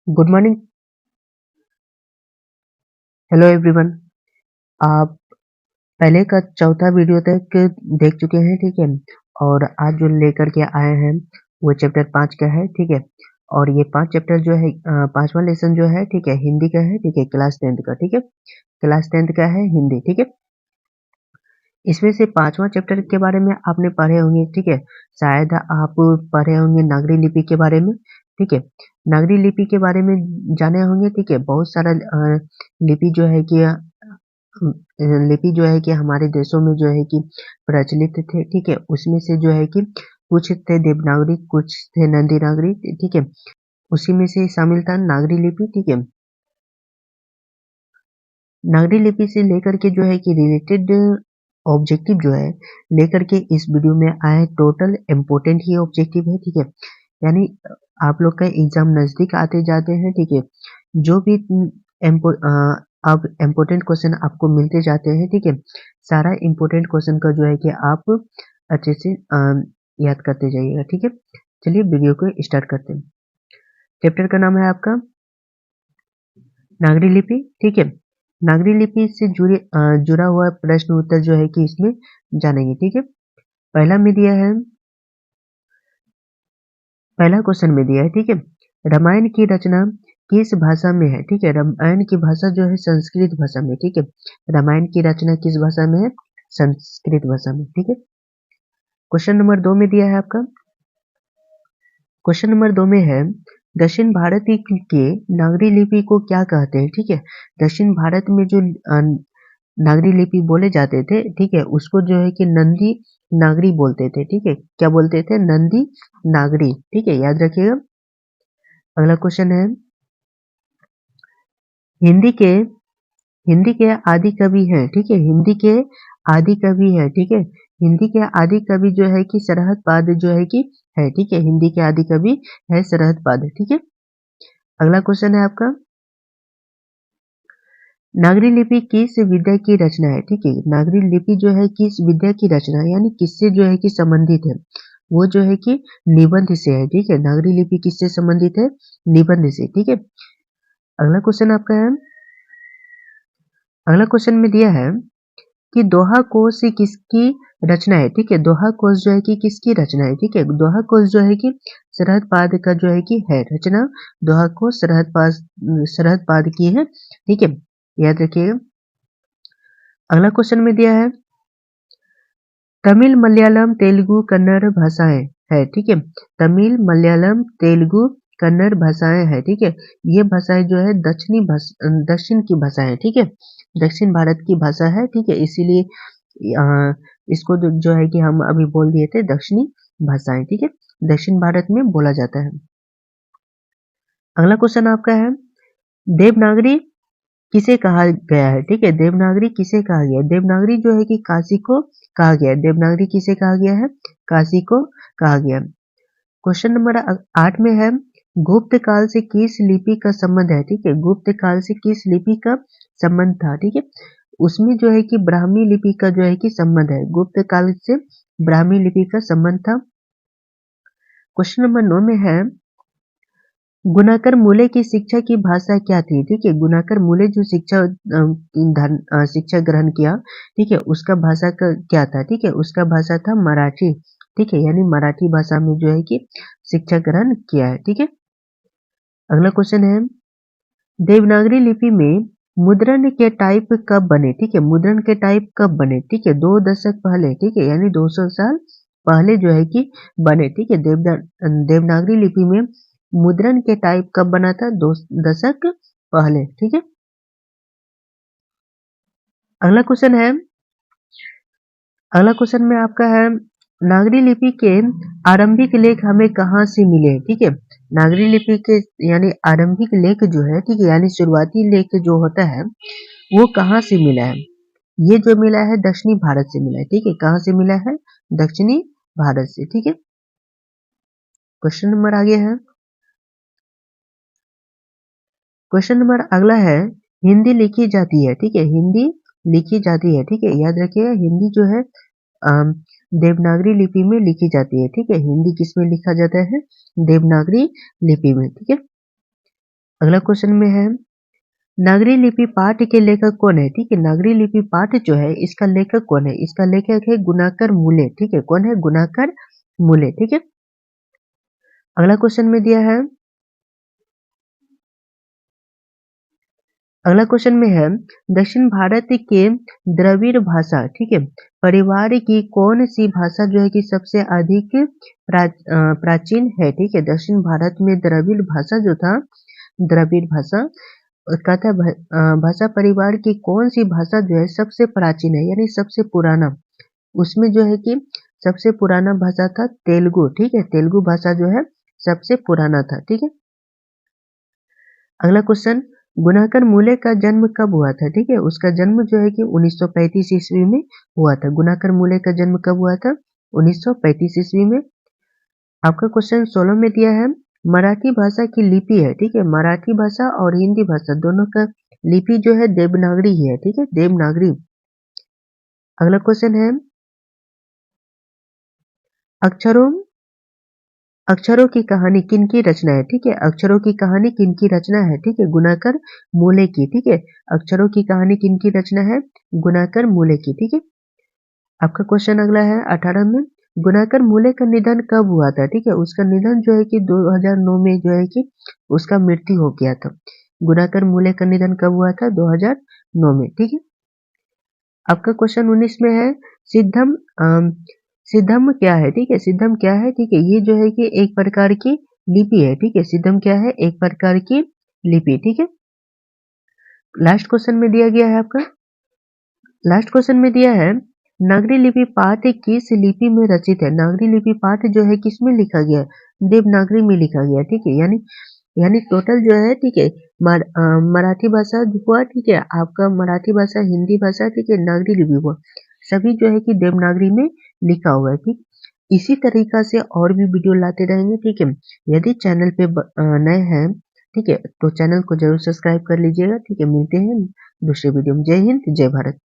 Good morning. Hello everyone. आप पहले का चौथा वीडियो तक देख चुके हैं, ठीक है। और आज जो लेकर के आए हैं वो चैप्टर 5 का है, ठीक है। और ये 5 चैप्टर जो है, पांचवा लेसन जो है, ठीक है, हिंदी का है, ठीक है, क्लास 10th का, ठीक है। क्लास 10th का है हिंदी, ठीक है। इसमें से पांचवा चैप्टर के बारे में आपने पढ़े होंगे, ठीक है। शायद आप पढ़े होंगे नागरी लिपि के बारे में, ठीक है। नागरी लिपि के बारे में जाने होंगे, ठीक है। बहुत सारा लिपि जो है कि लिपि जो है कि हमारे देशों में जो है कि प्रचलित थे, ठीक है। उसमें से जो है कि कुछ थे देवनागरी, कुछ थे नंदी नागरी, ठीक है। उसी में से शामिल था नागरी लिपि, ठीक है। नागरी लिपि से लेकर के जो है कि रिलेटेड ऑब्जेक्टिव जो है लेकर के इस वीडियो में आए। टोटल इम्पोर्टेंट ही ऑब्जेक्टिव है, ठीक है। यानी आप लोग का एग्जाम नजदीक आते जाते हैं, ठीक है। जो भी अब इम्पोर्टेंट क्वेश्चन आपको मिलते जाते हैं, ठीक है। सारा इम्पोर्टेंट क्वेश्चन का जो है कि आप अच्छे से याद करते जाइएगा, ठीक है। चलिए वीडियो को स्टार्ट करते हैं। चैप्टर का नाम है आपका नागरी लिपि, ठीक है। नागरी लिपि से जुड़ा हुआ प्रश्न उत्तर जो है कि इसमें जानेंगे, ठीक है। पहला में दिया है, पहला क्वेश्चन में दिया है, ठीक है। रामायण की रचना किस भाषा में है, ठीक है। रामायण की भाषा जो है संस्कृत भाषा में, ठीक है। रामायण की रचना किस भाषा में है? संस्कृत भाषा में, ठीक है। क्वेश्चन नंबर 2 में दिया है आपका, क्वेश्चन नंबर 2 में है दक्षिण भारत के नागरी लिपि को क्या कहते हैं, ठीक है। दक्षिण भारत में जो नागरी लिपि बोले जाते थे, ठीक है, उसको जो है कि नंदी नागरी बोलते थे, ठीक है। क्या बोलते थे? नंदी नागरी, ठीक है, याद रखिएगा। अगला क्वेश्चन है, हिंदी के हिंदी के आदि कवि हैं, ठीक है। हिंदी के आदि कवि है, ठीक है। हिंदी के आदि कवि जो है कि सरहद पाद जो है कि है, ठीक है। हिंदी के आदि कवि है सरहद पाद, ठीक है। अगला क्वेश्चन है आपका, नागरी लिपि किस विद्या की रचना है, ठीक है। नागरी लिपि जो है किस विद्या की रचना है, यानी किससे जो है कि संबंधित है? वो जो है कि निबंध से है, ठीक है। नागरी लिपि किससे संबंधित है? निबंध से, ठीक है। अगला क्वेश्चन आपका है, अगला क्वेश्चन में दिया है कि दोहा कोश किसकी रचना है, ठीक है। दोहा कोश जो है कि किसकी रचना है, ठीक है। दोहा कोश जो है कि सरहद पाद का जो है कि है रचना। दोहा कोश सरहद पाद की है, ठीक है, याद रखिएगा। अगला क्वेश्चन में दिया है, तमिल मलयालम तेलुगु कन्नड़ भाषाएं है, ठीक है। तमिल मलयालम तेलुगु कन्नड़ भाषाएं है, ठीक है। ये भाषाएं जो है दक्षिण की भाषा है, ठीक है। दक्षिण भारत की भाषा है, ठीक है। इसीलिए इसको जो है कि हम अभी बोल दिए थे दक्षिणी भाषाएं, ठीक है। दक्षिण भारत में बोला जाता है। अगला क्वेश्चन आपका है, देवनागरी किसे कहा गया है, ठीक है। देवनागरी किसे कहा गया है? देवनागरी जो है कि काशी को कहा गया है। देवनागरी किसे कहा गया है? काशी को कहा गया। क्वेश्चन नंबर 8 में है, गुप्त काल से किस लिपि का संबंध है, ठीक है। गुप्त काल से किस लिपि का संबंध था, ठीक है। उसमें जो है कि ब्राह्मी लिपि का जो है कि संबंध है। गुप्त काल से ब्राह्मी लिपि का संबंध था। क्वेश्चन नंबर 9 में है, गुणाकर मूले की शिक्षा की भाषा क्या थी, ठीक है। गुणाकर मूले जो शिक्षा ग्रहण किया, ठीक है, उसका भाषा का क्या था, ठीक है। उसका भाषा था मराठी, ठीक है। यानी मराठी भाषा में जो है कि शिक्षा ग्रहण किया है, ठीक है। अगला क्वेश्चन है, देवनागरी लिपि में मुद्रण के टाइप कब बने, ठीक है। मुद्रण के टाइप कब बने, ठीक है। 2 दशक पहले, ठीक है, यानी 200 साल पहले जो है कि बने, ठीक है। देवनागरी लिपि में मुद्रण के टाइप कब बना था? 2 दशक पहले, ठीक है। अगला क्वेश्चन है, अगला क्वेश्चन में आपका है, नागरी लिपि के आरंभिक लेख हमें कहाँ से मिले, ठीक है। नागरी लिपि के यानी आरंभिक लेख जो है, ठीक है, यानी शुरुआती लेख जो होता है वो कहाँ से मिला है? ये जो मिला है दक्षिणी भारत से मिला है, ठीक है। कहाँ से मिला है? दक्षिणी भारत से, ठीक है। क्वेश्चन नंबर आगे है, क्वेश्चन नंबर अगला है, हिंदी लिखी जाती है, ठीक है। हिंदी लिखी जाती है, ठीक है, याद रखिएगा। हिंदी जो है अम, देवनागरी लिपि में लिखी जाती है, ठीक है। हिंदी किस में लिखा जाता है? देवनागरी लिपि में, ठीक है। अगला क्वेश्चन में है नागरी लिपि पाठ के लेखक कौन है? ठीक है, नागरी लिपि पाठ जो है इसका लेखक कौन है? इसका लेखक है गुणाकर मूले। ठीक है, कौन है? गुणाकर मूले। ठीक है, अगला क्वेश्चन में दिया है, अगला क्वेश्चन में है दक्षिण भारत के द्रविड़ भाषा, ठीक है, परिवार की कौन सी भाषा जो है कि सबसे अधिक प्राचीन है? ठीक है, दक्षिण भारत में द्रविड़ भाषा जो था, द्रविड़ भाषा कहता है भाषा परिवार की कौन सी भाषा जो है सबसे प्राचीन है, यानी सबसे पुराना। उसमें जो है कि सबसे पुराना भाषा था तेलुगु। ठीक है, तेलुगु भाषा जो है सबसे पुराना था। ठीक है, अगला क्वेश्चन, गुणाकर मूले का जन्म कब हुआ था? ठीक है, उसका जन्म जो है कि 1935 ईस्वी में हुआ था। गुणाकर मूले का जन्म कब हुआ था? 1935 ईस्वी में। आपका क्वेश्चन 16 में दिया है मराठी भाषा की लिपि है। ठीक है, मराठी भाषा और हिंदी भाषा दोनों का लिपि जो है देवनागरी ही है। ठीक है, देवनागरी। अगला क्वेश्चन है अक्षरों अक्षरों की कहानी किनकी रचना है? ठीक है, अक्षरों की कहानी किनकी रचना है? ठीक है, गुणाकर मूले की। ठीक है, अक्षरों की कहानी किनकी रचना है? गुणाकर मूले की। ठीक है, आपका क्वेश्चन अगला है 18 में गुणाकर मूले का निधन कब हुआ था? ठीक है, उसका निधन जो है कि 2009 में जो है कि उसका मृत्यु हो गया था। गुणाकर मूले का निधन कब हुआ था? 2009 में। ठीक है, आपका क्वेश्चन 19 में है सिद्धम सिद्धम क्या है? ठीक है, सिद्धम क्या है? ठीक है, ये जो है कि एक प्रकार की लिपि है। ठीक है, सिद्धम क्या है? एक प्रकार की लिपि। ठीक है, लास्ट क्वेश्चन में दिया गया है आपका, लास्ट क्वेश्चन में दिया है नागरी लिपि पाठ किस लिपि में रचित है? नागरी लिपि पाठ जो है किस में लिखा गया है? देवनागरी में लिखा गया। ठीक है, यानी यानी टोटल जो है, ठीक है, मराठी भाषा हुआ, ठीक है, आपका मराठी भाषा, हिंदी भाषा, ठीक है, नागरी लिपि हुआ, सभी जो है कि देवनागरी में लिखा हुआ है। ठीक, इसी तरीका से और भी वीडियो लाते रहेंगे। ठीक है, यदि चैनल पे नए हैं, ठीक है, तो चैनल को जरूर सब्सक्राइब कर लीजिएगा। ठीक है, मिलते हैं दूसरे वीडियो में। जय हिंद, जय भारत।